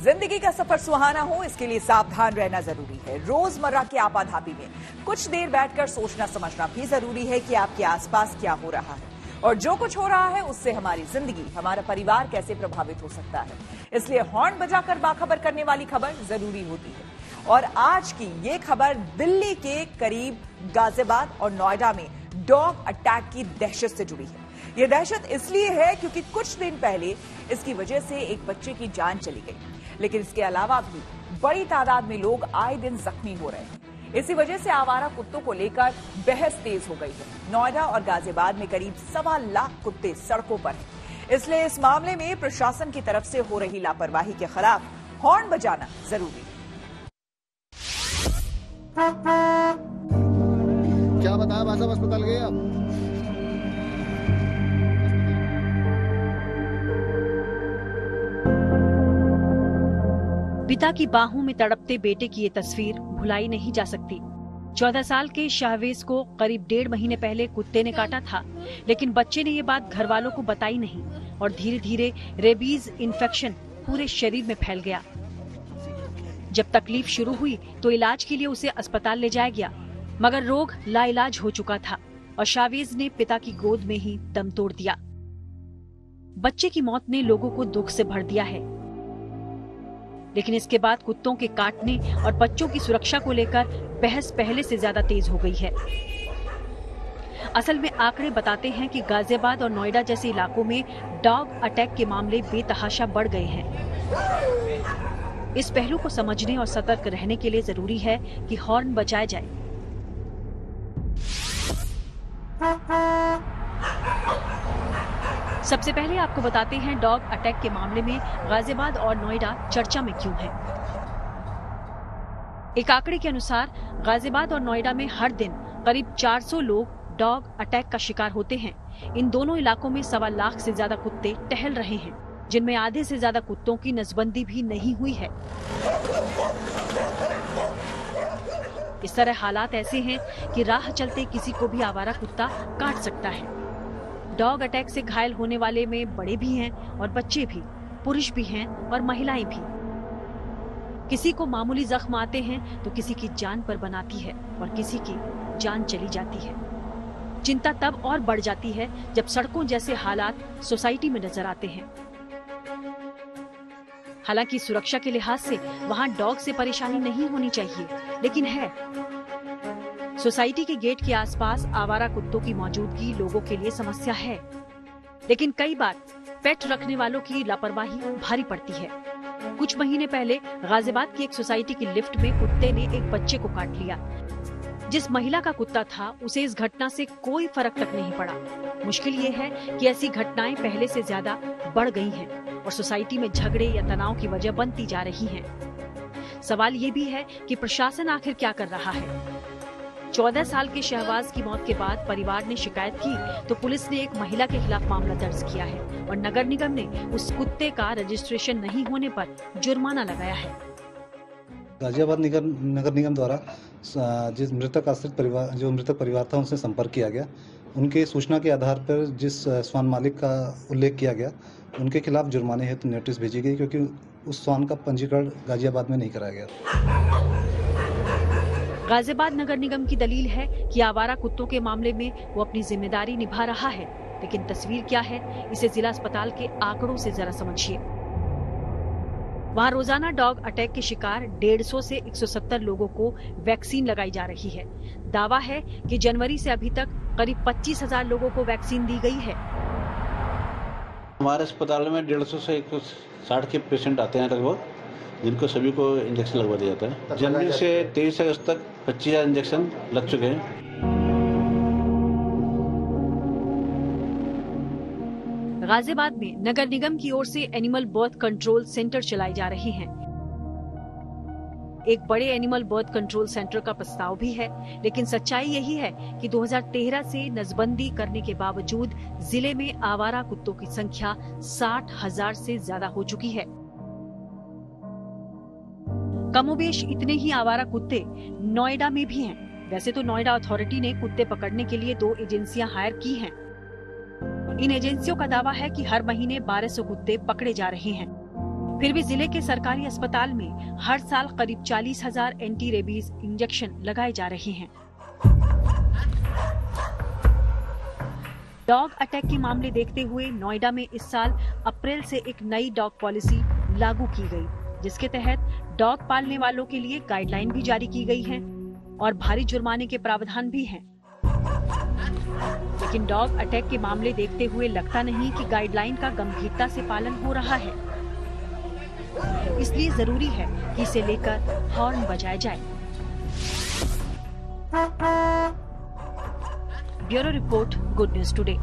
जिंदगी का सफर सुहाना हो, इसके लिए सावधान रहना जरूरी है। रोजमर्रा की आपाधापी में कुछ देर बैठकर सोचना समझना भी जरूरी है कि आपके आसपास क्या हो रहा है और जो कुछ हो रहा है उससे हमारी जिंदगी, हमारा परिवार कैसे प्रभावित हो सकता है। इसलिए हॉर्न बजाकर बाखबर करने वाली खबर जरूरी होती है। और आज की ये खबर दिल्ली के करीब गाजियाबाद और नोएडा में डॉग अटैक की दहशत से जुड़ी है। यह दहशत इसलिए है क्योंकि कुछ दिन पहले इसकी वजह से एक बच्चे की जान चली गई, लेकिन इसके अलावा भी बड़ी तादाद में लोग आए दिन जख्मी हो रहे हैं। इसी वजह से आवारा कुत्तों को लेकर बहस तेज हो गई है। नोएडा और गाजियाबाद में करीब 1.25 लाख कुत्ते सड़कों पर हैं। इसलिए इस मामले में प्रशासन की तरफ से हो रही लापरवाही के खिलाफ हॉर्न बजाना जरूरी है। क्या बताया भाई साहब, अस्पताल गए आप? पिता की बाहों में तड़पते बेटे की ये तस्वीर भुलाई नहीं जा सकती। 14 साल के शाहवेज को करीब 1.5 महीने पहले कुत्ते ने काटा था, लेकिन बच्चे ने ये बात घर वालों को बताई नहीं और धीरे धीरे रेबीज इन्फेक्शन पूरे शरीर में फैल गया। जब तकलीफ शुरू हुई तो इलाज के लिए उसे अस्पताल ले जाया गया, मगर रोग लाइलाज हो चुका था और शाहवेज ने पिता की गोद में ही दम तोड़ दिया। बच्चे की मौत ने लोगों को दुख से भर दिया है, लेकिन इसके बाद कुत्तों के काटने और बच्चों की सुरक्षा को लेकर बहस पहले से ज्यादा तेज हो गई है। असल में आंकड़े बताते हैं कि गाजियाबाद और नोएडा जैसे इलाकों में डॉग अटैक के मामले बेतहाशा बढ़ गए हैं। इस पहलू को समझने और सतर्क रहने के लिए जरूरी है कि हॉर्न बजाया जाए। सबसे पहले आपको बताते हैं डॉग अटैक के मामले में गाजियाबाद और नोएडा चर्चा में क्यों है। एक आंकड़े के अनुसार गाजियाबाद और नोएडा में हर दिन करीब 400 लोग डॉग अटैक का शिकार होते हैं। इन दोनों इलाकों में 1.25 लाख से ज्यादा कुत्ते टहल रहे हैं, जिनमें आधे से ज्यादा कुत्तों की नसबंदी भी नहीं हुई है। इस तरह हालात ऐसे हैं कि राह चलते किसी को भी आवारा कुत्ता काट सकता है। डॉग अटैक से घायल होने वाले में बड़े भी हैं और बच्चे भी, पुरुष भी हैं और महिलाएं भी। किसी को मामूली जख्म आते हैं तो किसी की जान पर बनाती है और किसी की जान चली जाती है। चिंता तब और बढ़ जाती है जब सड़कों जैसे हालात सोसाइटी में नजर आते हैं। हालांकि सुरक्षा के लिहाज से वहां डॉग से परेशानी नहीं होनी चाहिए, लेकिन है। सोसाइटी के गेट के आसपास आवारा कुत्तों की मौजूदगी लोगों के लिए समस्या है, लेकिन कई बार पेट रखने वालों की लापरवाही भारी पड़ती है। कुछ महीने पहले गाजियाबाद की एक सोसाइटी की लिफ्ट में कुत्ते ने एक बच्चे को काट लिया। जिस महिला का कुत्ता था उसे इस घटना से कोई फर्क तक नहीं पड़ा। मुश्किल ये है कि ऐसी घटनाएं पहले से ज्यादा बढ़ गई हैं और सोसाइटी में झगड़े या तनाव की वजह बनती जा रही हैं। सवाल ये भी है कि प्रशासन आखिर क्या कर रहा है। 14 साल के शहबाज की मौत के बाद परिवार ने शिकायत की तो पुलिस ने एक महिला के खिलाफ मामला दर्ज किया है और नगर निगम ने उस कुत्ते का रजिस्ट्रेशन नहीं होने पर जुर्माना लगाया है। गाजियाबाद नगर निगम द्वारा जिस मृतक आश्रित परिवार जो मृतक परिवार था उनसे संपर्क किया गया। उनके सूचना के आधार पर जिस श्वान मालिक का उल्लेख किया गया उनके खिलाफ जुर्माने हेतु नोटिस भेजी गई, क्योंकि उस श्वान का पंजीकरण गाजियाबाद में नहीं कराया गया। गाजियाबाद नगर निगम की दलील है कि आवारा कुत्तों के मामले में वो अपनी जिम्मेदारी निभा रहा है, लेकिन तस्वीर क्या है इसे जिला अस्पताल के आंकड़ों से जरा समझिए। वहाँ रोजाना डॉग अटैक के शिकार 150 से 170 लोगों को वैक्सीन लगाई जा रही है। दावा है कि जनवरी से अभी तक करीब 25,000 लोगों को वैक्सीन दी गई है। हमारे अस्पताल में 150 से 160 के पेशेंट आते हैं लगभग, जिनको सभी को इंजेक्शन लगवा दिया जाता है। जनवरी से 23 अगस्त तक 25,000 इंजेक्शन लग चुके हैं। गाजियाबाद में नगर निगम की ओर से एनिमल बर्थ कंट्रोल सेंटर चलाए जा रहे हैं। एक बड़े एनिमल बर्थ कंट्रोल सेंटर का प्रस्ताव भी है, लेकिन सच्चाई यही है कि 2013 से नसबंदी करने के बावजूद जिले में आवारा कुत्तों की संख्या 60,000 से ज्यादा हो चुकी है। कमोबेश इतने ही आवारा कुत्ते नोएडा में भी हैं। वैसे तो नोएडा अथॉरिटी ने कुत्ते पकड़ने के लिए 2 एजेंसियां हायर की हैं। इन एजेंसियों का दावा है कि हर महीने 1200 कुत्ते पकड़े जा रहे हैं। फिर भी जिले के सरकारी अस्पताल में हर साल करीब 40,000 एंटी रेबीज इंजेक्शन लगाए जा रहे हैं। डॉग अटैक के मामले देखते हुए नोएडा में इस साल अप्रैल से एक नई डॉग पॉलिसी लागू की गई, जिसके तहत डॉग पालने वालों के लिए गाइडलाइन भी जारी की गई है और भारी जुर्माने के प्रावधान भी हैं। लेकिन डॉग अटैक के मामले देखते हुए लगता नहीं कि गाइडलाइन का गंभीरता से पालन हो रहा है। इसलिए जरूरी है कि इसे लेकर हॉर्न बजाया जाए। Bureau report, good news today.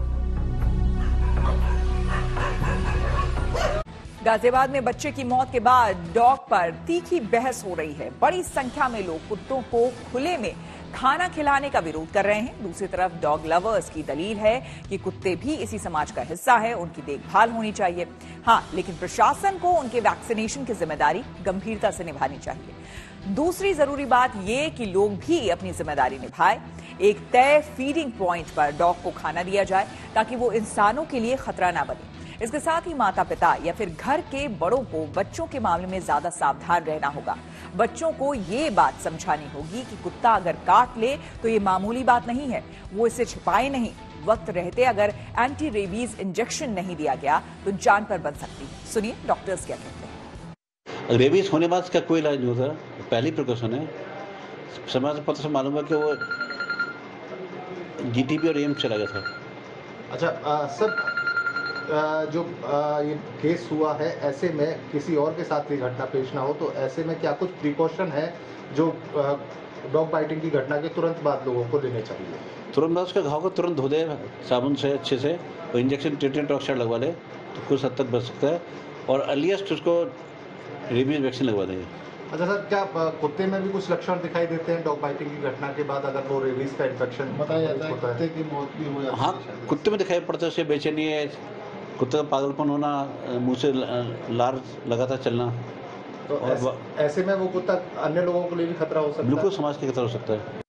Ghaziabad में बच्चे की मौत के बाद डॉग पर तीखी बहस हो रही है। बड़ी संख्या में लोग कुत्तों को खुले में खाना खिलाने का विरोध कर रहे हैं। दूसरी तरफ डॉग लवर्स की दलील है कि कुत्ते भी इसी समाज का हिस्सा है, उनकी देखभाल होनी चाहिए। हाँ, लेकिन प्रशासन को उनके वैक्सीनेशन की जिम्मेदारी गंभीरता से निभानी चाहिए। दूसरी जरूरी बात यह कि लोग भी अपनी जिम्मेदारी निभाएं। एक तय फीडिंग पॉइंट पर डॉग को खाना दिया जाए ताकि वो इंसानों के लिए खतरा ना बने। इसके साथ ही माता पिता या फिर घर के बड़ों को बच्चों के मामले में ज्यादा सावधान रहना होगा। बच्चों को ये बात समझानी होगी कि कुत्ता अगर काट ले तो ये मामूली बात नहीं है, वो इसे छिपाए नहीं। वक्त रहते अगर एंटी रेबीज इंजेक्शन नहीं दिया गया तो जान पर बन सकती है। सुनिए डॉक्टर्स क्या कहते हैं। रेबीज होने बाद इसका कोई इलाज नहीं होता, पहली प्रिकॉशन है। समाज पत्र से मालूम है कि वो जीटीपी और एम्स चला गया था। अच्छा सर, जो ये केस हुआ है, ऐसे में किसी और के साथ भी घटना पेश ना हो तो ऐसे में क्या कुछ प्रिकॉशन है जो डॉग बाइटिंग की घटना के तुरंत बाद लोगों को लेने चाहिए? तुरंत बाद उसके घाव को तुरंत धो दे साबुन से अच्छे से, और इंजेक्शन टेटनस ऑक्साइड लगवा ले तो कुछ हद तक बच सकता है, और अर्लीस्ट उसको रेबीज वैक्सीन लगवा देंगे। अच्छा सर, क्या कुत्ते में भी कुछ लक्षण दिखाई देते हैं डॉग बाइटिंग की घटना के बाद, अगर वो रेबीज का इन्फेक्शन बताया जाता है कुत्ते की मौत भी हो जाती है? हाँ, कुत्ते में दिखाई पड़ता है उसे बेचैनी है, कुत्ते का पागलपन होना, मुंह से लार लगातार चलना। तो ऐसे में वो कुत्ता अन्य लोगों के लिए भी खतरा हो सकता है? बिल्कुल समाज के खतरा हो सकता है।